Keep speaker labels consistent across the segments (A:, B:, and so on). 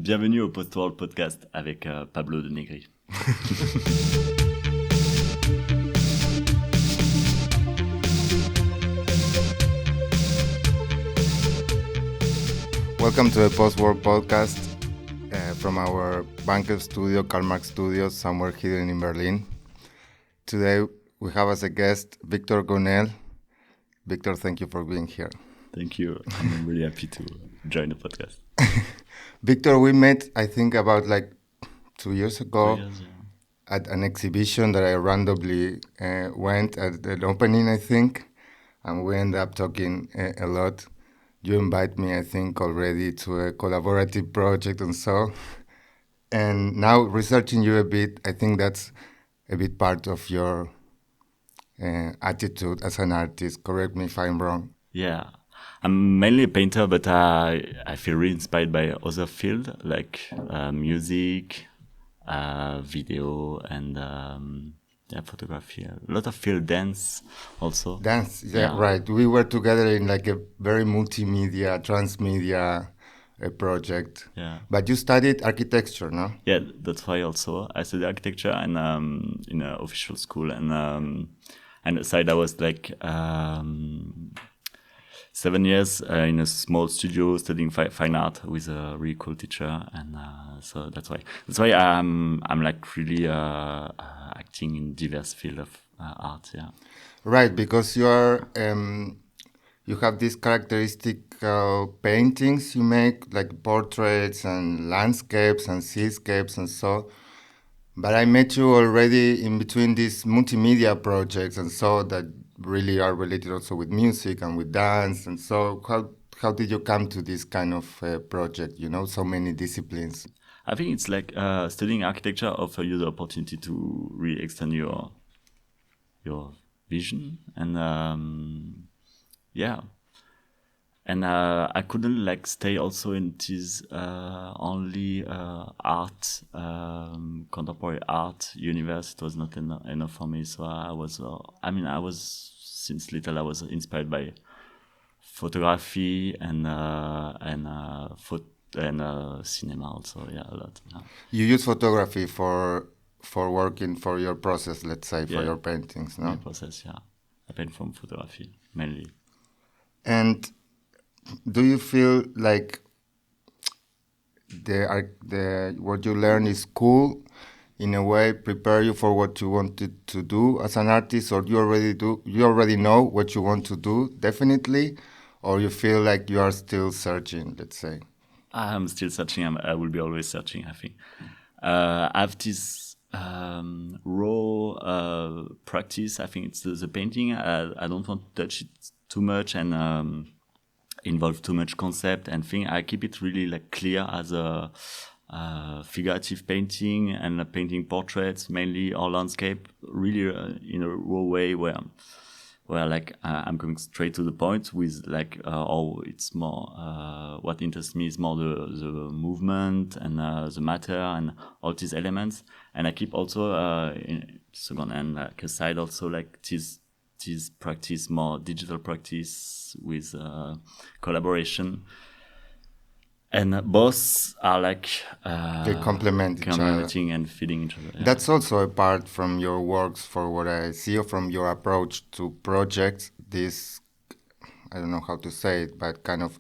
A: Bienvenue au Post-World Podcast avec Pablo de Negri.
B: Welcome to the Post-World Podcast from our bunker studio, Karl-Marx Studios, somewhere hidden in Berlin. Today we have as a guest Victor Gounel. Victor, thank you for being here.
A: Thank you. I'm really happy to join the podcast.
B: Victor, we met, I think, about 2 years ago
A: 2 years, yeah.
B: at an exhibition that I randomly went at an opening, I think, and we ended up talking a lot. You invite me, I think, already to a collaborative project and so. And now researching you a bit, I think that's a bit part of your attitude as an artist. Correct me if I'm wrong.
A: Yeah. I'm mainly a painter, but I feel really inspired by other fields like music, video, and photography. A lot of field, dance also.
B: Dance, yeah, right. We were together in a very multimedia, transmedia project.
A: Yeah.
B: But you studied architecture, no?
A: Yeah, that's why also I studied architecture and in an official school, and aside I was 7 years in a small studio studying fine art with a really cool teacher, and so that's why I'm really acting in diverse field of art. Yeah.
B: Right, because you are you have these characteristic paintings you make, like portraits and landscapes and seascapes and so. But I met you already in between these multimedia projects and so that really are related also with music and with dance. And so how did you come to this kind of project, so many disciplines?
A: I think it's studying architecture offers you the opportunity to really extend your vision, and and I couldn't stay also in this only art, contemporary art universe. It was not enough for me. So I was since little I was inspired by photography and cinema also. Yeah, a lot. Yeah.
B: You use photography for working for your process, let's say, for your paintings, no?
A: My process, yeah. I paint from photography mainly.
B: And do you feel like what you learn in school in a way prepare you for what you wanted to do as an artist, or you already know what you want to do definitely, or you feel like you are still searching, let's say?
A: I'm still searching. I will be always searching, I think. I have this raw practice. I think it's the painting. I don't want to touch it too much and involve too much concept and thing. I keep it really clear as a figurative painting and painting portraits mainly, or landscape, really in a raw way where I'm going straight to the point with it's more what interests me is more the movement and the matter and all these elements, and I keep also in second hand aside also this practice, more digital practice with collaboration, and both are
B: they complement each other
A: and feeding each other. Yeah.
B: That's also apart from your works, for what I see, or from your approach to projects, this, I don't know how to say it, but kind of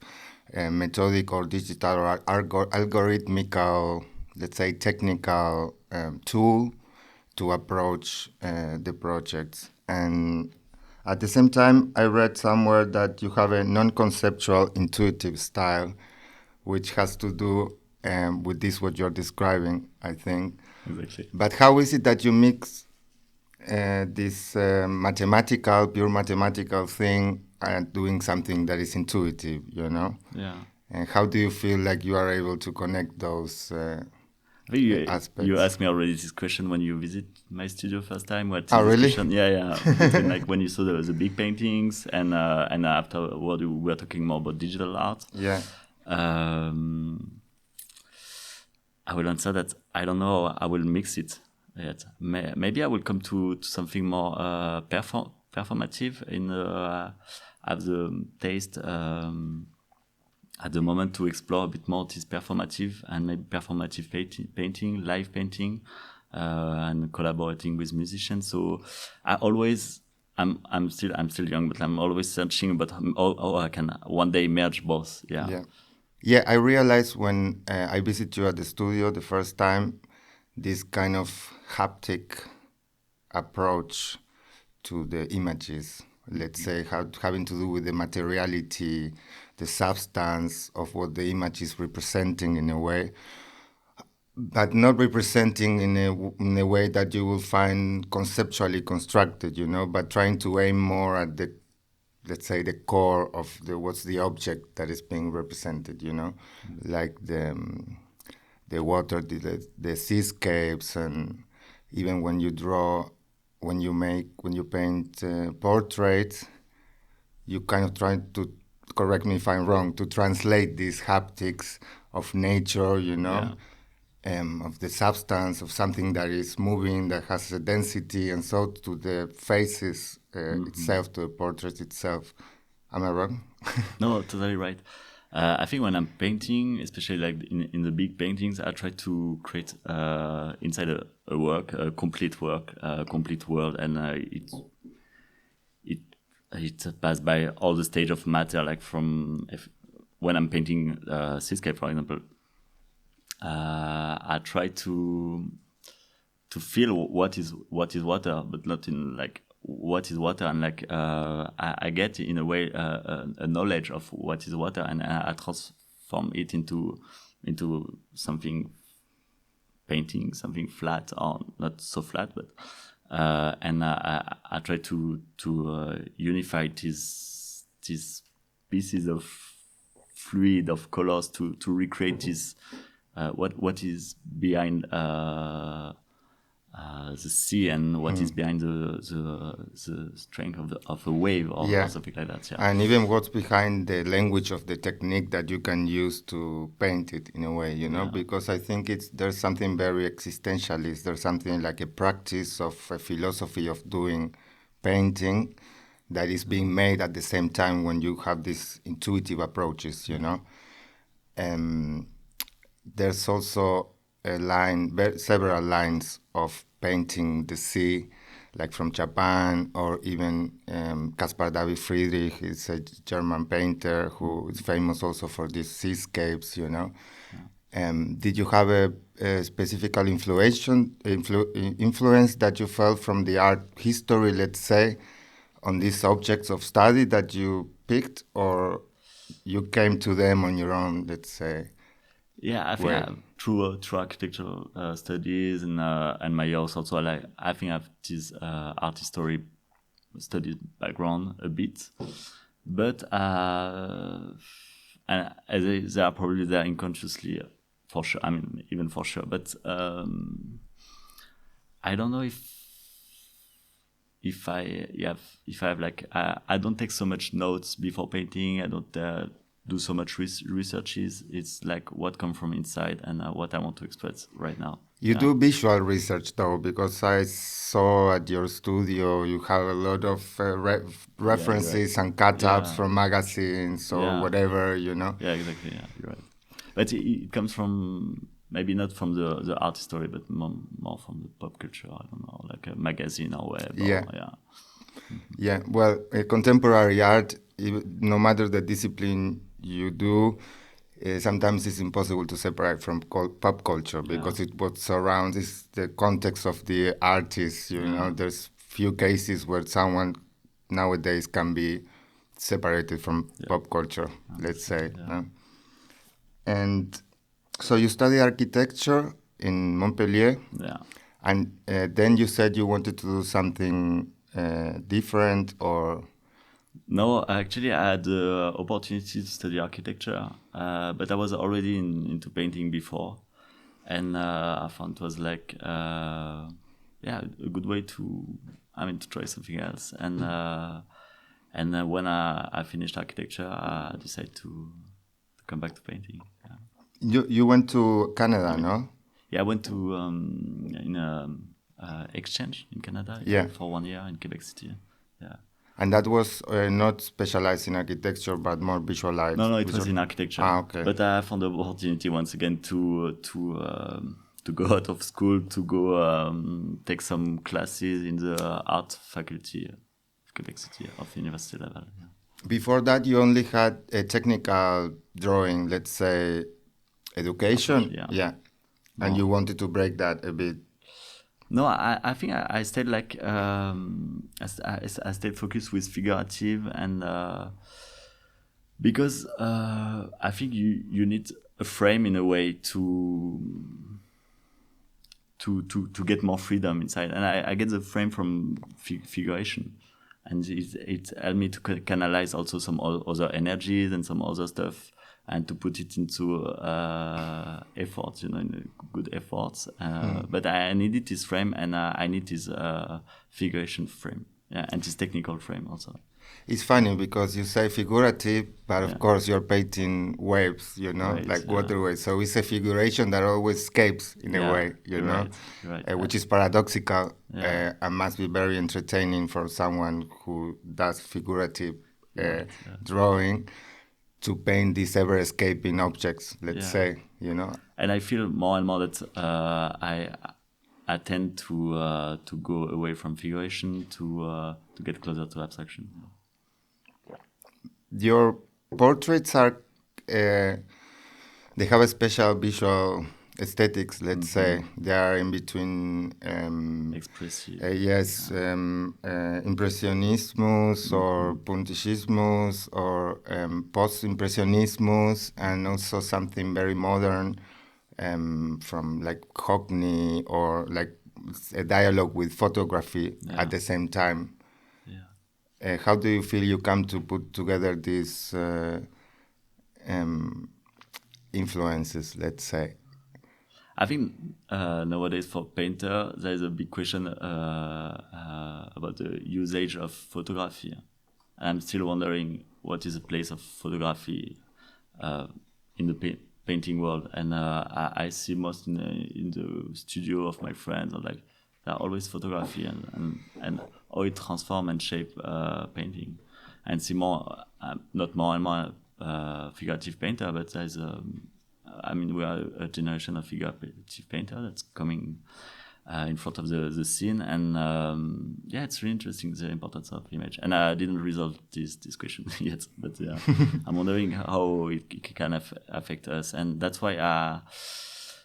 B: methodic or digital or algorithmical, let's say technical tool to approach the projects. And at the same time, I read somewhere that you have a non-conceptual intuitive style, which has to do with this, what you're describing, I think.
A: Exactly.
B: But how is it that you mix this pure mathematical thing and doing something that is intuitive,
A: Yeah.
B: And how do you feel like you are able to connect those aspects?
A: You asked me already this question when you visit my studio first time.
B: Really?
A: Yeah. Between, when you saw the big paintings and afterward we were talking more about digital art.
B: Yeah.
A: I will answer that I don't know. I will mix it yet. Maybe I will come to something more performative. Have the taste at the moment to explore a bit more this performative and maybe performative painting, live painting, and collaborating with musicians. So I'm still young, but I'm always searching about how I can one day merge both. Yeah.
B: Yeah, I realized when I visited you at the studio the first time, this kind of haptic approach to the images, let's say, having to do with the materiality, the substance of what the image is representing in a way, but not representing in a way that you will find conceptually constructed, but trying to aim more at the, let's say, the core of what's the object that is being represented, like the water, the seascapes, and even when you draw, when you paint portraits, you kind of try to, correct me if I'm wrong, to translate these haptics of nature, of the substance of something that is moving, that has a density, and so to the faces itself, to the portrait itself. Am I wrong?
A: No, totally right. I think when I'm painting, especially like in the big paintings, I try to create inside a work, a complete work, a complete world, and it passes by all the stage of matter. Like when I'm painting seascape, for example, I try to feel what is water, but not in like what is water, and like I get in a way a knowledge of what is water, and I transform it into something painting, something flat or not so flat, but and I try to unify these pieces of fluid of colors to recreate this what is behind the sea, and what is behind the strength of a wave or something like that. Yeah.
B: And even what's behind the language of the technique that you can use to paint it in a way, because I think there's something very existentialist. There's something like a practice of a philosophy of doing painting that is being made at the same time when you have these intuitive approaches, There's also several lines of painting the sea, like from Japan, or even Caspar David Friedrich is a German painter who is famous also for these seascapes, Did you have a specific influence that you felt from the art history, let's say, on these objects of study that you picked, or you came to them on your own, let's say?
A: Yeah, I think through architectural studies and my years also, I think I have this art history studied background a bit, but and they are probably there unconsciously, for sure. I mean, even for sure, but I don't know if I have like I don't take so much notes before painting. I don't do so much researches. It's like what comes from inside and what I want to express right now.
B: You do visual research though, because I saw at your studio you have a lot of references and cut-ups from magazines or whatever,
A: Yeah, exactly. Yeah, you're right. But it comes from maybe not from the art history, but more from the pop culture. I don't know, like a magazine or web.
B: Yeah. Well, contemporary art, no matter the discipline you do, sometimes it's impossible to separate from pop culture because it what surrounds is the context of the artist. There's few cases where someone nowadays can be separated from pop culture, let's say. And so you study architecture in Montpellier, and then you said you wanted to do something different, or?
A: No, actually, I had the opportunity to study architecture, but I was already into painting before, and I found it was like, a good way to try something else. And when I finished architecture, I decided to come back to painting.
B: You went to Canada, no?
A: Yeah, I went to exchange in Canada for 1 year in Quebec City. Yeah.
B: And that was not specialized in architecture, but more visualized.
A: No, it was in architecture.
B: Ah, okay.
A: But I found the opportunity once again to go out of school, to go take some classes in the art faculty of Quebec City of university level. Yeah.
B: Before that, you only had a technical drawing, let's say, education.
A: Yeah.
B: And you wanted to break that a bit.
A: No, I think I stayed like I stayed focused with figurative, and because I think you need a frame in a way to get more freedom inside, and I get the frame from figuration, and it helped me to canalize also some other energies and some other stuff, and to put it into efforts, in good efforts. But I needed this frame, and I need this figuration frame, and this technical frame also.
B: It's funny because you say figurative, but of course you're painting waves,
A: Waves,
B: like waterways. So it's a figuration that always escapes in a way,
A: Right.
B: Which is paradoxical and must be very entertaining for someone who does figurative drawing to paint these ever-escaping objects, let's say,
A: And I feel more and more that I tend to go away from figuration to get closer to abstraction.
B: Your portraits are, they have a special visual aesthetics, let's say. They are in between
A: expressive.
B: Impressionismus or Puntillismus or post-impressionismus, and also something very modern from like Hockney, or like a dialogue with photography at the same time. How do you feel you come to put together these influences, let's say?
A: I think nowadays for painter, there is a big question about the usage of photography. I'm still wondering what is the place of photography in the painting world. And I see most in the studio of my friends, or like there are always photography and how it transform and shape painting. And see more, not more and more figurative painter, but there's we are a generation of figurative painter that's coming in front of the scene, and it's really interesting, the importance of image. And I didn't resolve this question yet, but I'm wondering how it can affect us, and that's why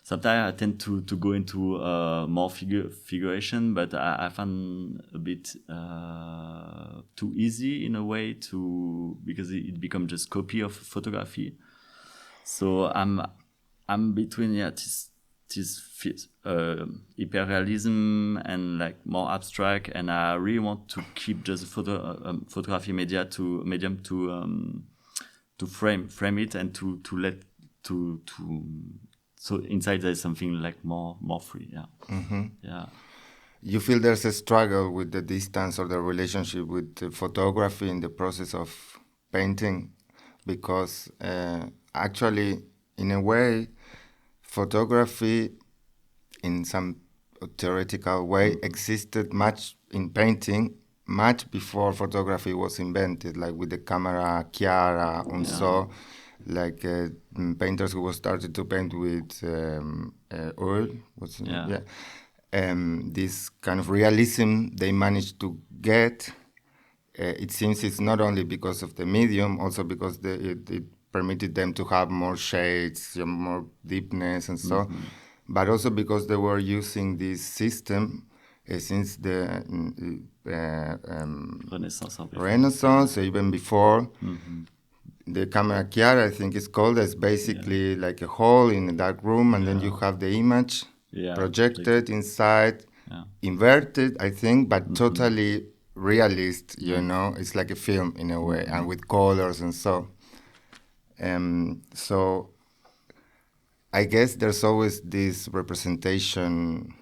A: sometimes I tend to go into more figuration, but I find a bit too easy in a way, because it becomes just copy of photography. So I'm between this hyperrealism and like more abstract, and I really want to keep just photography medium to frame it, and to let so inside there's something like more free.
B: You feel there's a struggle with the distance or the relationship with the photography in the process of painting, because actually, in a way, photography, in some theoretical way, existed much in painting, much before photography was invented, like with the camera Chiara and so, like painters who started to paint with oil. This kind of realism they managed to get, it seems it's not only because of the medium, also because it permitted them to have more shades, more deepness and so, but also because they were using this system since the Renaissance, even before. The camera Chiara, I think it's called, as basically like a hole in a dark room, and then you have the image projected inside, inverted, I think, but totally realist, it's like a film in a way, and with colors and so. So I guess there's always this representation,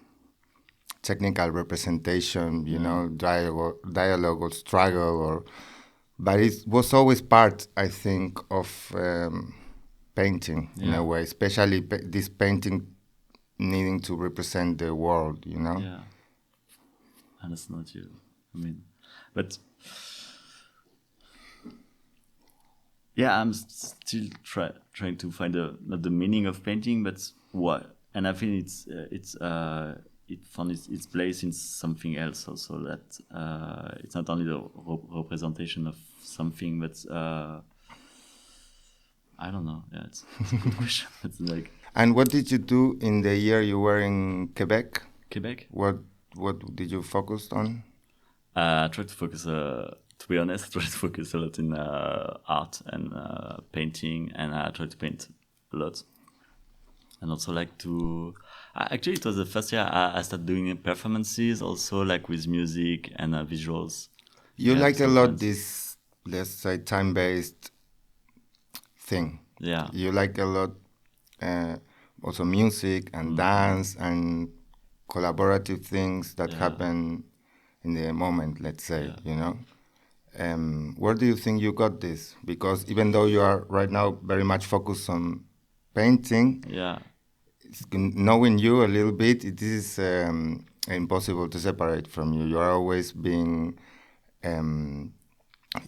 B: technical representation, dialogue or struggle, but it was always part, I think, of painting in a way, especially this painting needing to represent the world,
A: Yeah, and that's not you. But yeah, I'm still trying to find not the meaning of painting, but what. And I think it found its place in something else also. That it's not only the representation of something, but I don't know. Yeah, it's a good question. It's like
B: And what did you do in the year you were in Quebec?
A: Quebec.
B: What did you focus on?
A: I try to focus. To be honest, I try to focus a lot in art and painting, and I try to paint a lot. And also like to. Actually, it was the first year I started doing performances, also like with music and visuals.
B: You
A: Yeah, with
B: like a
A: some
B: lot
A: friends.
B: this, let's say, time-based thing.
A: Yeah,
B: You like a lot uh, also music and dance and collaborative things that
A: yeah,
B: happen in the moment, let's say,
A: yeah,
B: you know. Where do you think you got this? Because even though you are right now very much focused on painting,
A: yeah,
B: knowing you a little bit, it is impossible to separate from you. You are always being, um,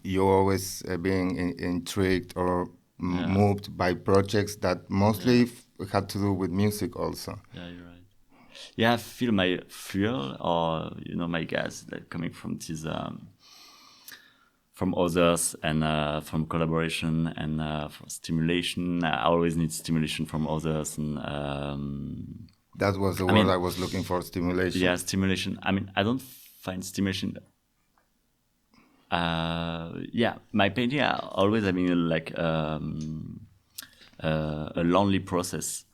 B: you're always being intrigued or
A: yeah,
B: moved by projects that
A: yeah,
B: mostly had to do with music also.
A: yeah. You're right. Yeah, I feel my fuel or my gas like coming from this from others and from collaboration and from stimulation. I always need stimulation from others and
B: That was the
A: I
B: word
A: mean
B: I was looking for, stimulation.
A: yeah, stimulation. I mean I don't find stimulation. Yeah, my painting are always having like a lonely process.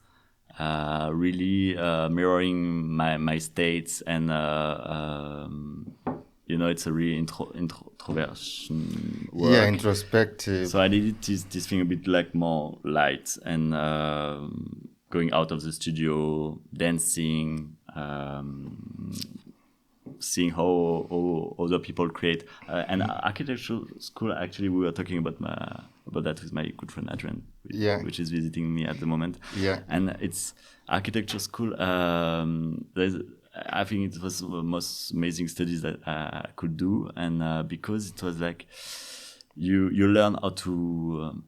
A: Really mirroring my states and it's a really introversion
B: Yeah,
A: work.
B: introspective.
A: So I needed this thing a bit like more light and going out of the studio, dancing, seeing how other people create. And architectural school, actually, we were talking about that with my good friend Adrian,
B: Yeah,
A: which is visiting me at the moment.
B: yeah.
A: And it's architecture school. I think it was the most amazing studies that I could do, and because it was like you learn how to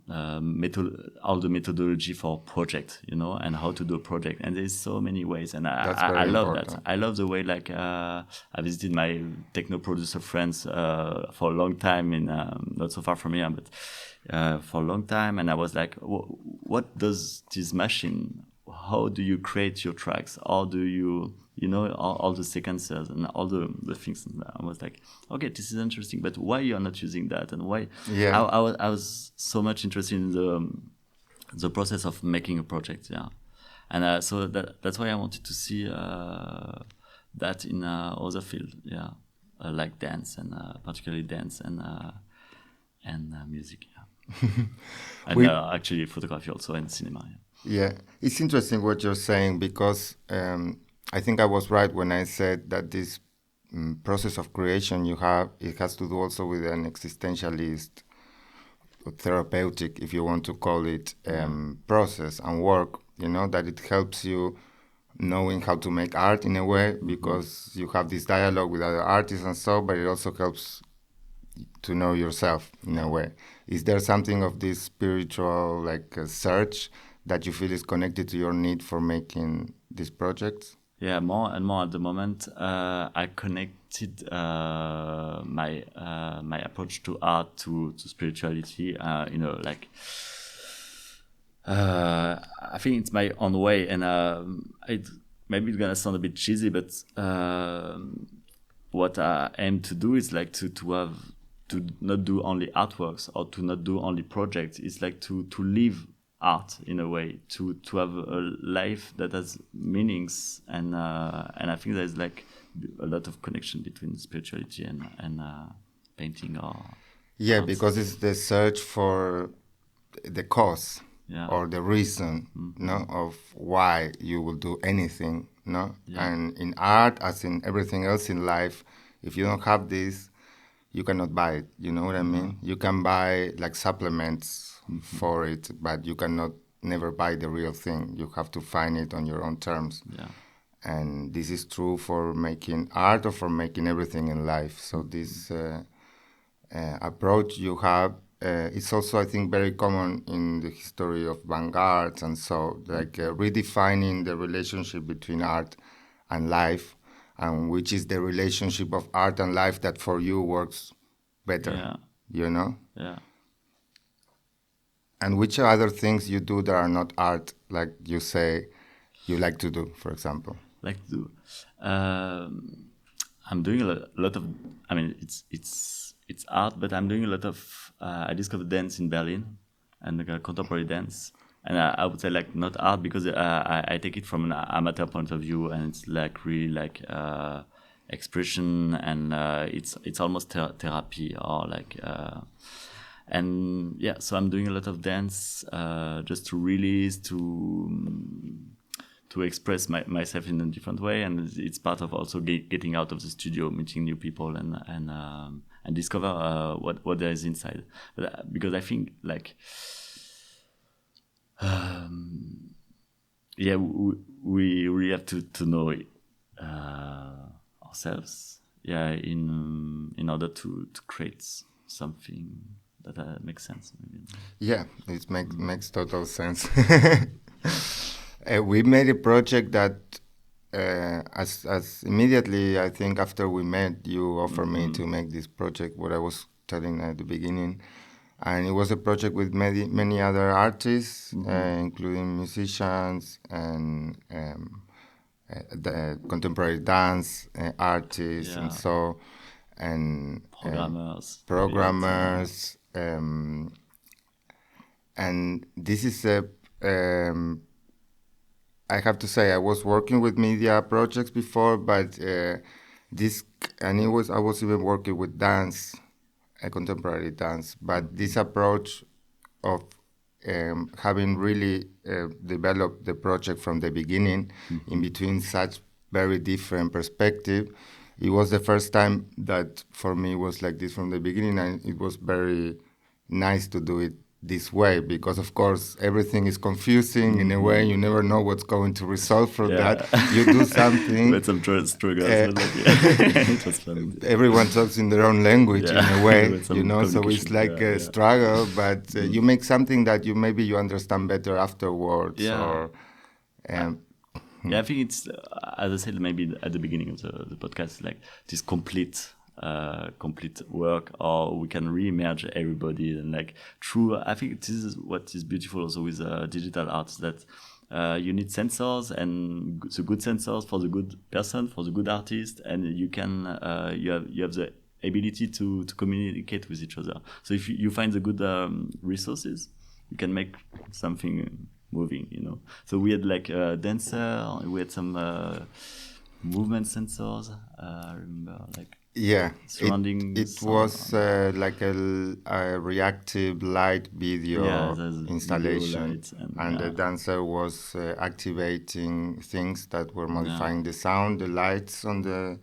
A: all the methodology for project, and how to do a project, and there's so many ways, and
B: That's
A: I
B: very
A: love that.
B: important.
A: I love the way like I visited my techno producer friends for a long time in not so far from here, but for a long time, and I was like, what does this machine? How do you create your tracks? How do you all the sequences and all the things? And I was like, okay, this is interesting, but why you're not using that, and why?
B: Yeah.
A: I was so much interested in the process of making a project, yeah, and so that's why I wanted to see that in other field, yeah, like dance and particularly dance and music, yeah, and
B: We
A: actually photography also and cinema, yeah.
B: Yeah, it's interesting what you're saying because I think I was right when I said that this process of creation you have, it has to do also with an existentialist or therapeutic, if you want to call it,
A: Yeah.
B: process and work. You know that it helps you knowing how to make art in a way because you have this dialogue with other artists and so, but it also helps to know yourself in a
A: Yeah.
B: way. Is there something of this spiritual like search that you feel is connected to your need for making these projects?
A: Yeah, more and more at the moment. I connected my approach to art to spirituality. Like I think it's my own way, and it maybe it's gonna sound a bit cheesy, but what I aim to do is like to have to not do only artworks or to not do only projects. It's like to live art in a way, to have a life that has meanings, and I think there's like a lot of connection between spirituality and painting or
B: Yeah,
A: art.
B: because it's the search for the cause
A: Yeah,
B: or the reason, no, of why you will do anything, no.
A: yeah,
B: And in art, as in everything else in life, if you don't have this, you cannot buy it. You know what I
A: no,
B: mean? You can buy like supplements for it, but you cannot never buy the real thing. You have to find it on your own terms.
A: yeah,
B: And this is true for making art or for making everything in life. So this approach you have it's also, I think, very common in the history of vanguards, and so like redefining the relationship between art and life, and which is the relationship of art and life that for you works better,
A: Yeah.
B: you know?
A: Yeah.
B: And which other things you do that are not art, like you say you like to do, for example?
A: Like to do. I'm doing a lot of. I mean, it's art, but I'm doing a lot of. I discovered dance in Berlin, and contemporary dance, and I would say like not art because I take it from an amateur point of view, and it's like really like expression, and it's almost therapy or like. And yeah, so I'm doing a lot of dance just to release, to express myself in a different way, and it's part of also getting out of the studio, meeting new people, and discover what there is inside. But, because I think like yeah, we really have to know ourselves, yeah, in order to create something that makes sense, maybe.
B: Yeah, it makes total sense. We made a project that, as immediately, I think after we met, you offered me to make this project. What I was telling at the beginning, and it was a project with many other artists, including musicians and the contemporary dance artists, and
A: Yeah.
B: so and
A: Programmers.
B: and this is a I have to say I was working with media projects before, but this and I was even working with dance, contemporary dance. But this approach of having really developed the project from the beginning, in between such very different perspective, it was the first time that for me was like this from the beginning, and it was very nice to do it this way, because of course everything is confusing in a way. You never know what's going to result from that. You do something.
A: With some struggles, but like, it was fun.
B: Everyone talks in their own language in a way, you know. So it's like a struggle, but you make something that maybe you understand better afterwards.
A: Yeah.
B: Or,
A: yeah, I think it's as I said maybe at the beginning of the podcast, like this complete work, or we can re-emerge everybody, and like true. I think this is what is beautiful also with digital arts, that you need sensors, and the good sensors for the good person, for the good artist, and you can you have the ability to communicate with each other. So if you find the good resources, you can make something moving, you know. So we had like a dancer, we had some movement sensors. I remember like.
B: Yeah,
A: Surrounding
B: it was like a reactive light video installation, and the dancer was activating things that were modifying the sound, the lights on the,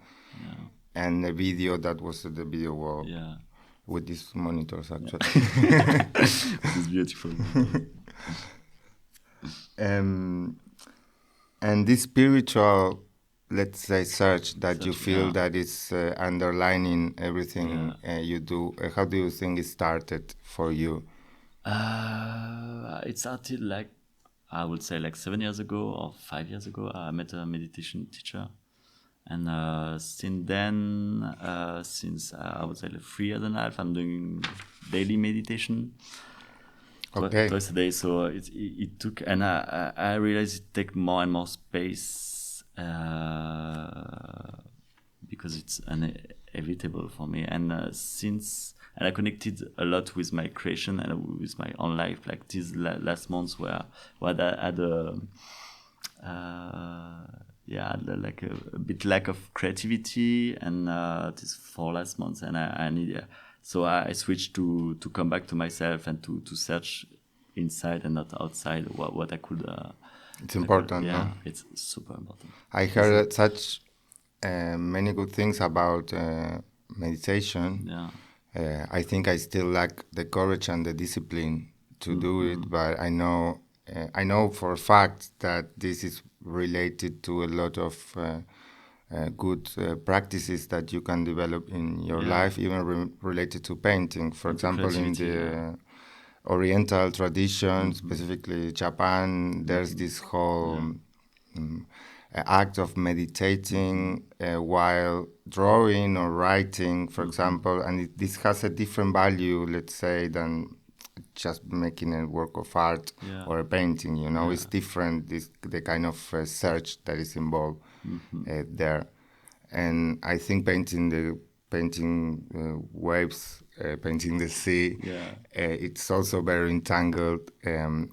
B: and the video that was the video wall.
A: Yeah,
B: with these monitors actually.
A: It's beautiful.
B: And this spiritual, let's say, search that you feel that is underlining everything you do. How do you think it started for you?
A: It started like, I would say like 7 years ago or 5 years ago. I met a meditation teacher, and since then, since I would say like 3 years and a half, I'm doing daily meditation.
B: Okay.
A: Twice a day. So it took, and I realized it take more and more space because it's inevitable for me. And and I connected a lot with my creation and with my own life. Like these last months where I had like a bit lack of creativity, and these 4 last months, and I need. So I switched to come back to myself and to search inside and not outside what I could.
B: It's important,
A: yeah,
B: no?
A: It's super important.
B: I heard such many good things about meditation.
A: Yeah.
B: I think I still lack the courage and the discipline to do it, but I know for a fact that this is related to a lot of good practices that you can develop in your
A: Yeah.
B: life, even related to painting. For
A: And to
B: example, in
A: creativity, yeah.
B: the Oriental tradition,
A: Mhm.
B: specifically Japan, there's this whole act of meditating while drawing or writing, for example, and this has a different value, let's say, than just making a work of art
A: Yeah.
B: or a painting. You know,
A: Yeah.
B: it's different. The kind of search that is involved there, and I think painting waves, painting the sea.
A: Yeah.
B: It's also very entangled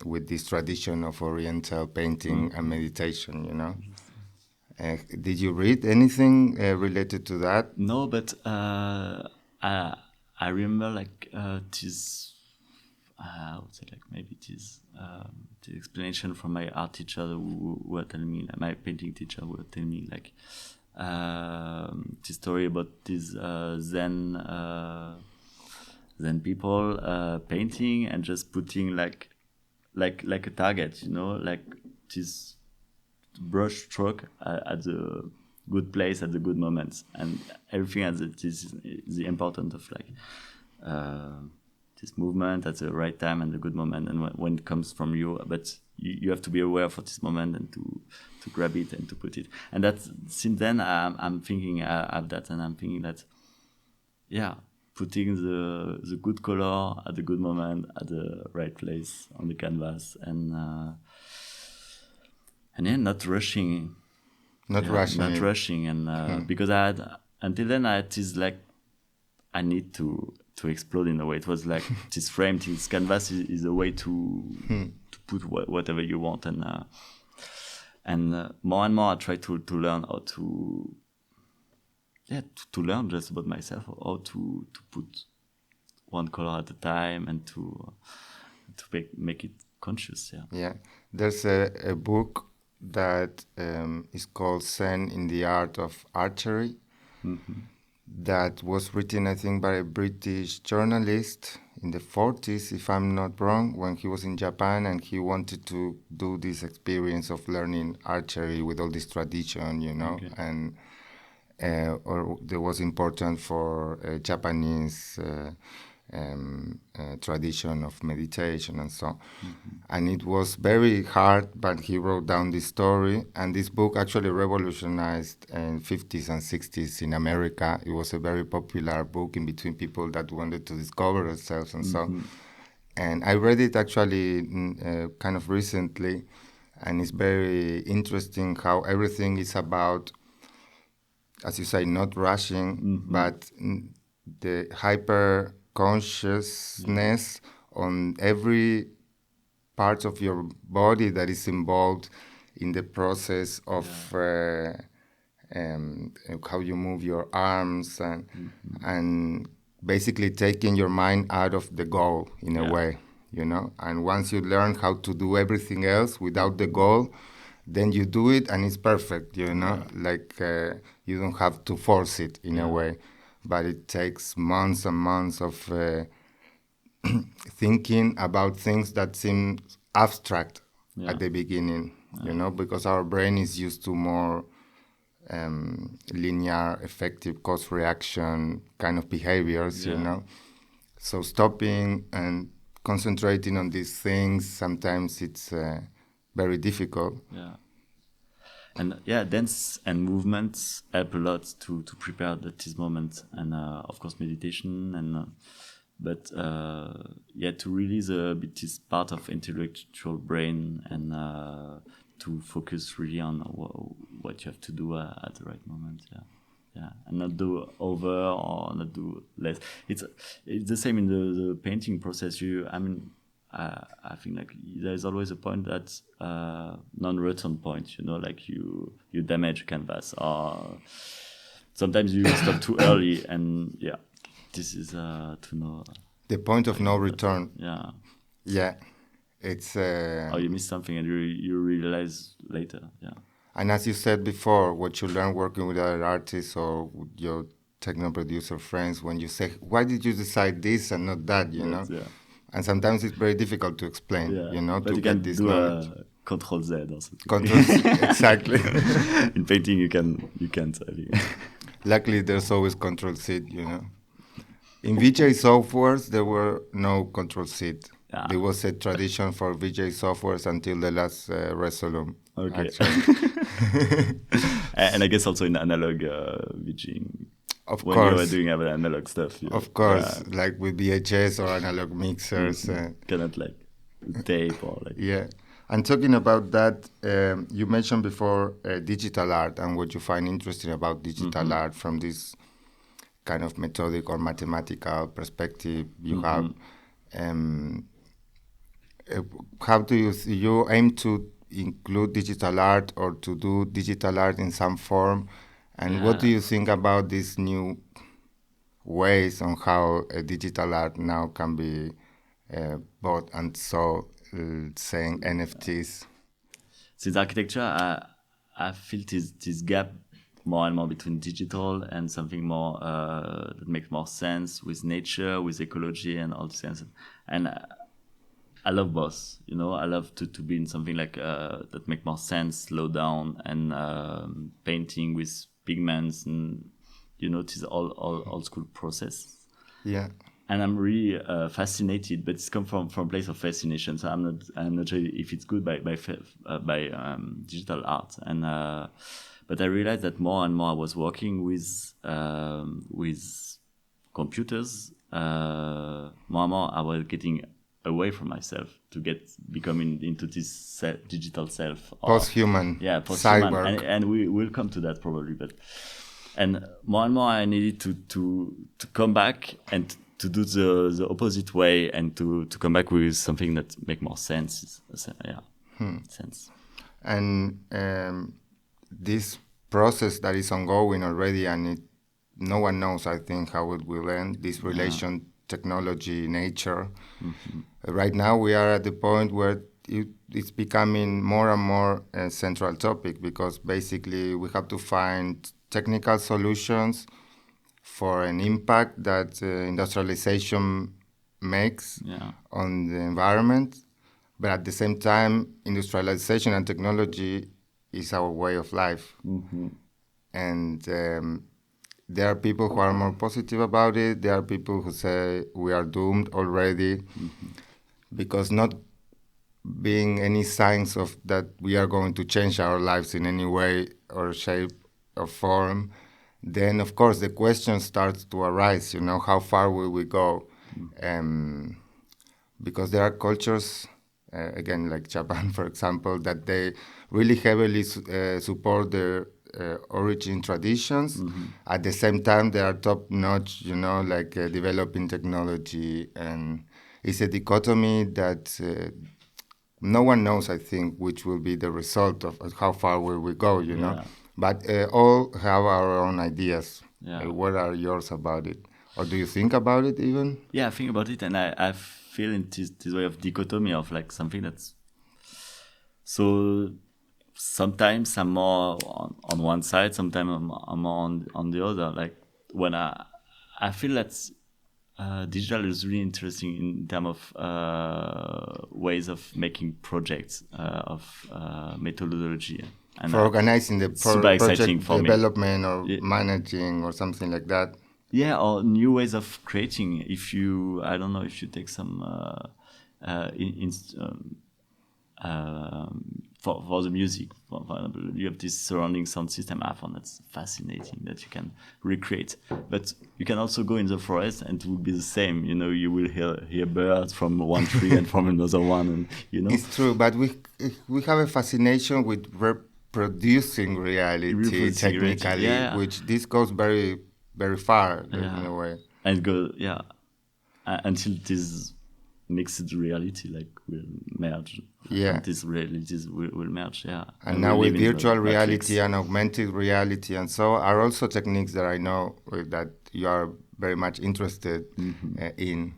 B: with this tradition of Oriental painting and meditation. You know, did you read anything related to that?
A: No, but I remember like this. I would say like maybe it is the explanation from my art teacher who were telling me, like, my painting teacher who were telling me like this story about these Zen people painting and just putting like a target, you know, like this brush stroke at the good place at the good moments, and everything as it is the importance of like this movement at the right time and the good moment, and when it comes from you, but you have to be aware for this moment and to grab it and to put it. And that's since then I'm thinking of that, and I'm thinking that yeah, putting the good color at the good moment at the right place on the canvas, and then not rushing.
B: Not
A: Yeah,
B: rushing
A: not
B: it.
A: rushing, and because I had until then I had this like I need to explode in a way. It was like this frame, this canvas is a way to put whatever you want, and more and more I try to learn how to to learn just about myself, how to put one color at a time, and to make it conscious. Yeah.
B: Yeah, there's a book that is called Zen in the Art of Archery that was written, I think, by a British journalist in the 40s, if I'm not wrong, when he was in Japan and he wanted to do this experience of learning archery with all this tradition, you know,
A: Okay.
B: and or that was important for Japanese tradition of meditation and so on. And it was very hard, but he wrote down this story, and this book actually revolutionized in 50s and 60s in America. It was a very popular book in between people that wanted to discover themselves and so. And I read it actually kind of recently, and it's very interesting how everything is about, as you say, not rushing, but the hyper consciousness on every part of your body that is involved in the process of how you move your arms and basically taking your mind out of the goal in a way, you know. And once you learn how to do everything else without the goal, then you do it and it's perfect, you know. Like you don't have to force it in a way, but it takes months and months of thinking about things that seem abstract at the beginning, you know, because our brain is used to more linear, effective cause reaction kind of behaviors, you know. So stopping and concentrating on these things, sometimes it's very difficult.
A: Yeah. And dance and movements help a lot to prepare this moment, and of course meditation, and but to release a bit this part of intellectual brain, and to focus really on what you have to do at the right moment. Yeah, and not do over or not do less. It's the same in the painting process. I think like there's always a point that's non-return point. You know, like you damage a canvas, or sometimes you stop too early, and this is to know.
B: The point of no return.
A: Yeah.
B: Yeah, it's.
A: Or you miss something and you realize later. Yeah.
B: And as you said before, what you learn working with other artists or with your techno producer friends, when you say, "Why did you decide this and not that?" You know.
A: Yeah.
B: And sometimes it's very difficult to explain, you know,
A: but
B: to
A: you
B: get
A: can
B: this
A: do
B: knowledge.
A: a Control Z or something.
B: Control Z, exactly.
A: In painting, you can't. I think.
B: Luckily, there's always Control C, you know. In VJ softwares, there were no Control C.
A: Yeah.
B: There was a tradition for VJ softwares until the last Resolum.
A: Okay. And I guess also in analog VJing.
B: Of
A: when
B: course.
A: you were doing analog stuff.
B: Of course, like with VHS or analog mixers.
A: Cannot like tape or like.
B: Yeah. And talking about that, you mentioned before digital art and what you find interesting about digital art from this kind of methodic or mathematical perspective you have. How do you aim to include digital art or to do digital art in some form? And what do you think about these new ways on how digital art now can be bought and sold, saying NFTs?
A: Since architecture, I feel this gap more and more between digital and something more that makes more sense with nature, with ecology, and all the sense. And I love both. I love to be in something like that make more sense, slow down, and painting with pigments, and this all old school process.
B: Yeah.
A: And I'm really fascinated, but it's come from a place of fascination. So I'm not sure if it's good by digital art. And but I realized that more and more I was working with computers. More and more I was getting away from myself to becoming into this digital self.
B: Post-human.
A: Yeah, post-human.
B: Cyborg.
A: And we will come to that probably, and more I needed to come back and to do the opposite way and to come back with something that make more sense. Sense.
B: And this process that is ongoing already, and no one knows, I think, how it will end. This relation, technology, nature. Right now, we are at the point where it's becoming more and more a central topic, because basically we have to find technical solutions for an impact that industrialization makes on the environment. But at the same time, industrialization and technology is our way of life. And there are people who are more positive about it. There are people who say we are doomed already, because not being any signs of that we are going to change our lives in any way or shape or form, then of course the question starts to arise, how far will we go? Because there are cultures, again, like Japan, for example, that they really heavily support their origin traditions. At the same time, they are top-notch, like developing technology. And it's a dichotomy that no one knows, I think, which will be the result of how far will we go, know. But all have our own ideas. What are yours about it? Or do you think about it even?
A: Yeah, I think about it, and I feel in this way of dichotomy of like something that's so. Sometimes I'm more on one side, sometimes I'm more on the other. Like when I feel that digital is really interesting in terms of ways of making projects, of methodology. And
B: for organizing the project development or managing or something like that.
A: Yeah, or new ways of creating. I don't know if you take some for the music, for example, you have this surrounding sound system. I found that's fascinating that you can recreate. But you can also go in the forest and it will be the same. You will hear birds from one tree and from another one, and
B: It's true, but we have a fascination with reproducing reality technically, which this goes very, very far in a way.
A: And go, until this mixed reality will merge. And these realities will merge.
B: And now with virtual reality and augmented reality and so are also techniques that I know that you are very much interested in.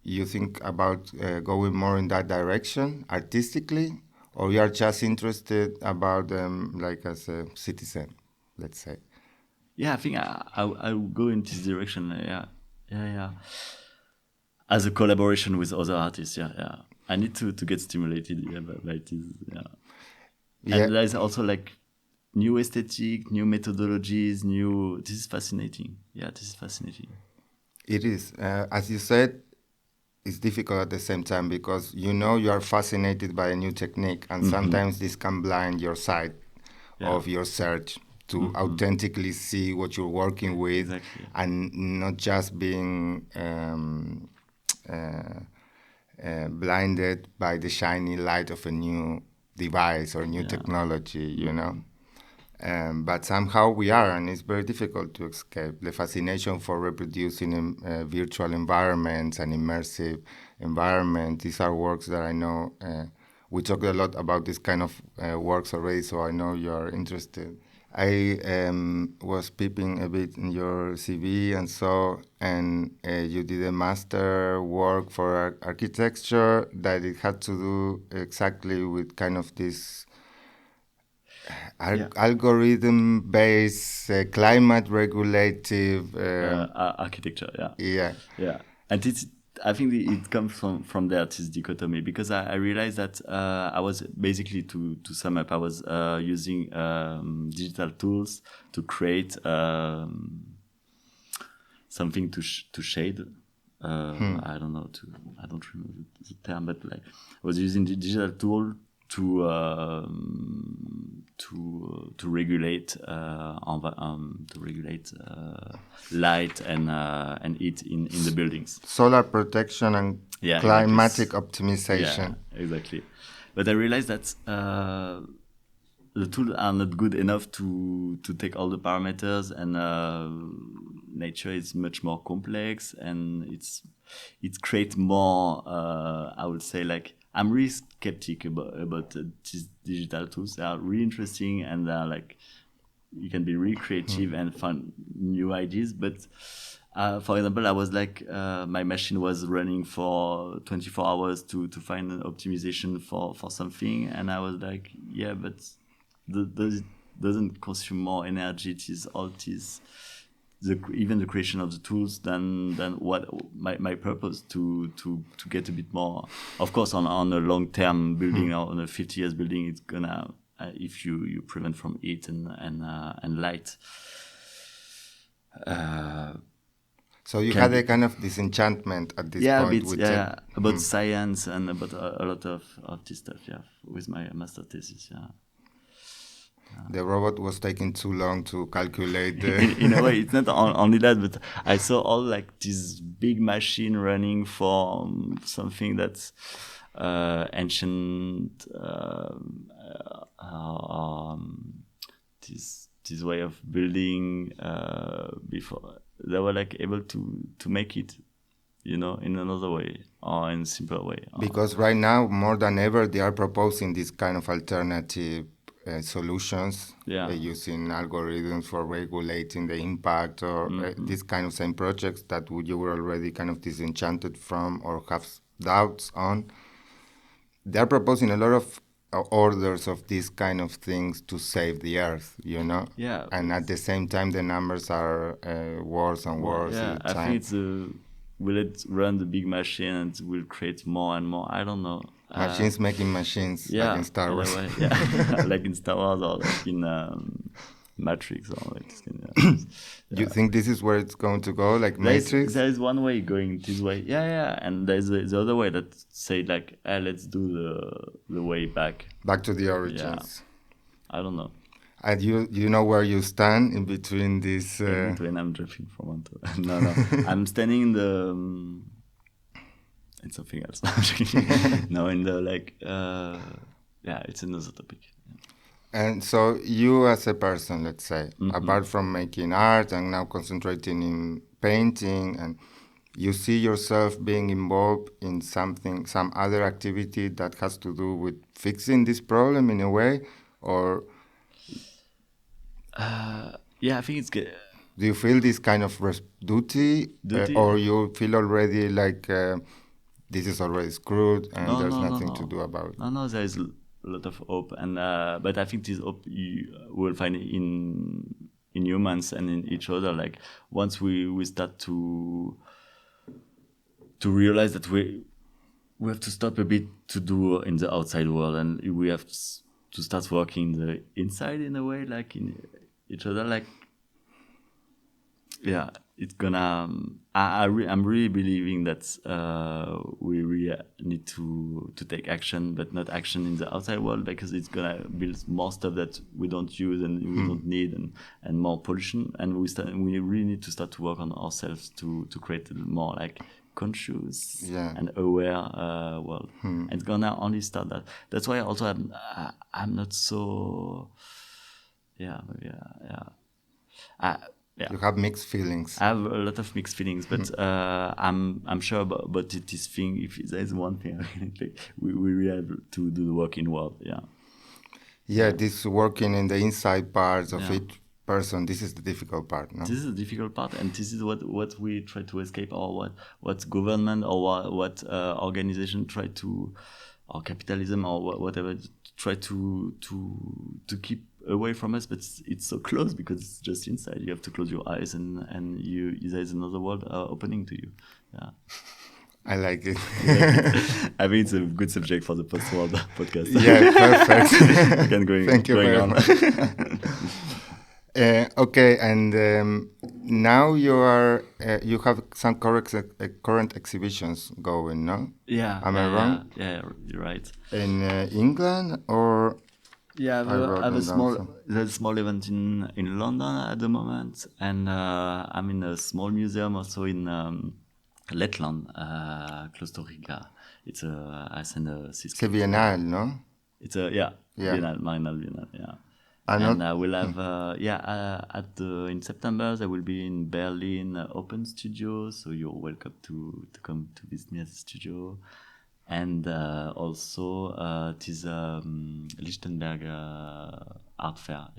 B: You think about going more in that direction artistically, or you are just interested about them like as a citizen, let's say?
A: Yeah, I think I will go in this direction. As a collaboration with other artists, I need to get stimulated, by this. Yeah.
B: Yeah.
A: And there's also like new aesthetic, new methodologies, new. This is fascinating. Yeah, this is fascinating.
B: It is. As you said, it's difficult at the same time because you are fascinated by a new technique, and sometimes this can blind your sight of your search to authentically see what you're working with, and not just being blinded by the shiny light of a new device or new technology, but somehow we are, and it's very difficult to escape. The fascination for reproducing virtual environments and immersive environment. These are works that I know. We talked a lot about this kind of works already, so I know you are interested. I was peeping a bit in your CV and saw, and you did a master work for architecture that it had to do exactly with kind of this algorithm-based, climate regulative
A: architecture.
B: Yeah.
A: And I think it comes from there, this dichotomy, because I realized that I was basically, to sum up, I was using digital tools to create something to shade. I don't know, I don't remember the term, but like I was using the digital tool to regulate light and heat in the buildings.
B: Solar protection and climatic optimization.
A: Yeah, exactly. But I realized that the tools are not good enough to take all the parameters, and nature is much more complex, and it creates more. I would say, like, I'm really skeptic about these digital tools. They are really interesting, and they're like, you can be really creative and find new ideas. But for example, I was like, my machine was running for 24 hours to find an optimization for something, and I was like, yeah, but it doesn't consume more energy. It is all this. Even the creation of the tools than what my purpose to get a bit more. Of course, on a long term building or on a 50 years building, it's gonna if you prevent from heat and light.
B: So you had a kind of disenchantment at this point.
A: About science and about a lot of this stuff. With my master thesis.
B: The robot was taking too long to calculate.
A: In a way, it's not only that, but I saw all like this big machine running for something that's ancient. This way of building before they were like able to make it, in another way or in a simpler way.
B: Because right now, more than ever, they are proposing this kind of alternative solutions using algorithms for regulating the impact or this kind of same projects that you were already kind of disenchanted from or have doubts on. They're proposing a lot of orders of these kind of things to save the earth,
A: Yeah.
B: And at the same time, the numbers are worse and worse.
A: Yeah, I think it's will it run the big machine and will create more and more? I don't know.
B: Machines making machines, like in Star Wars.
A: Like in Star Wars or like in Matrix or like.
B: Do you think this is where it's going to go, like Matrix?
A: There is one way going this way, and there's the other way that say like, let's do the way back
B: to the origins.
A: I don't know.
B: And you know where you stand in between these?
A: In between, I'm drifting from one to no. I'm standing in the. It's something else. No, in the like. It's another topic.
B: And so you as a person, let's say, apart from making art and now concentrating in painting, and you see yourself being involved in some other activity that has to do with fixing this problem in a way, or?
A: I think it's good.
B: Do you feel this kind of duty? Or you feel already like this is already screwed and there's nothing to do about it?
A: No, there is a lot of hope, and but I think this hope you will find in humans and in each other. Like once we start to realize that we we have to stop a bit to do in the outside world, and we have to start working the inside in a way, like in each other. Like, yeah, it's gonna. I'm really believing that we really need to take action, but not action in the outside world, because it's gonna build more stuff that we don't use and we don't need, and more pollution. And we really need to start to work on ourselves to create a more like conscious and aware world. And it's gonna only start that. That's why also I'm not so. Yeah.
B: You have mixed feelings.
A: I have a lot of mixed feelings, but I'm sure about this thing. If there's one thing, we really have to do the work inward.
B: This working in the inside parts of each person. This is the difficult part. No?
A: This is the difficult part, and this is what we try to escape, or what government or what organization try to, or capitalism or whatever, try to keep away from us. But it's so close because it's just inside. You have to close your eyes, and there's another world opening to you.
B: I like it.
A: I think it's a good subject for the post-world podcast.
B: Yeah, perfect.
A: Thank you very much.
B: Okay, and now you have some current exhibitions going, no?
A: Yeah.
B: Am I wrong?
A: Yeah, you're right.
B: In England or?
A: Yeah, I have a small event in London at the moment, and I'm in a small museum also in Letland, close to Riga. It's I send a
B: It's a Biennale, no?
A: It's a Biennale, Marinal Biennale, yeah.
B: And
A: I will have in September I will be in Berlin Open Studio, so you're welcome to come to visit me at the studio. And also it is Lichtenberg Art Fair,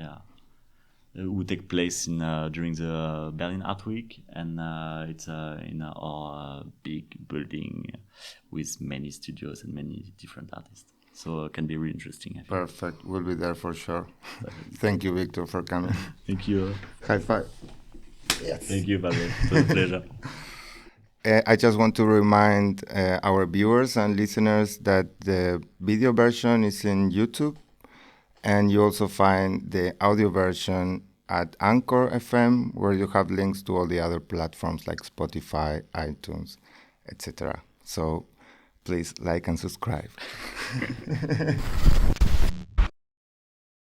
A: will take place during the Berlin Art Week, and it's in our big building with many studios and many different artists. So it can be really interesting.
B: Perfect. We'll be there for sure. Thank you, Victor, for coming.
A: Thank you.
B: High five.
A: Yes. Thank you, Pablo. It was a pleasure.
B: I just want to remind our viewers and listeners that the video version is in YouTube, and you also find the audio version at Anchor FM, where you have links to all the other platforms like Spotify, iTunes, etc. So please like and subscribe.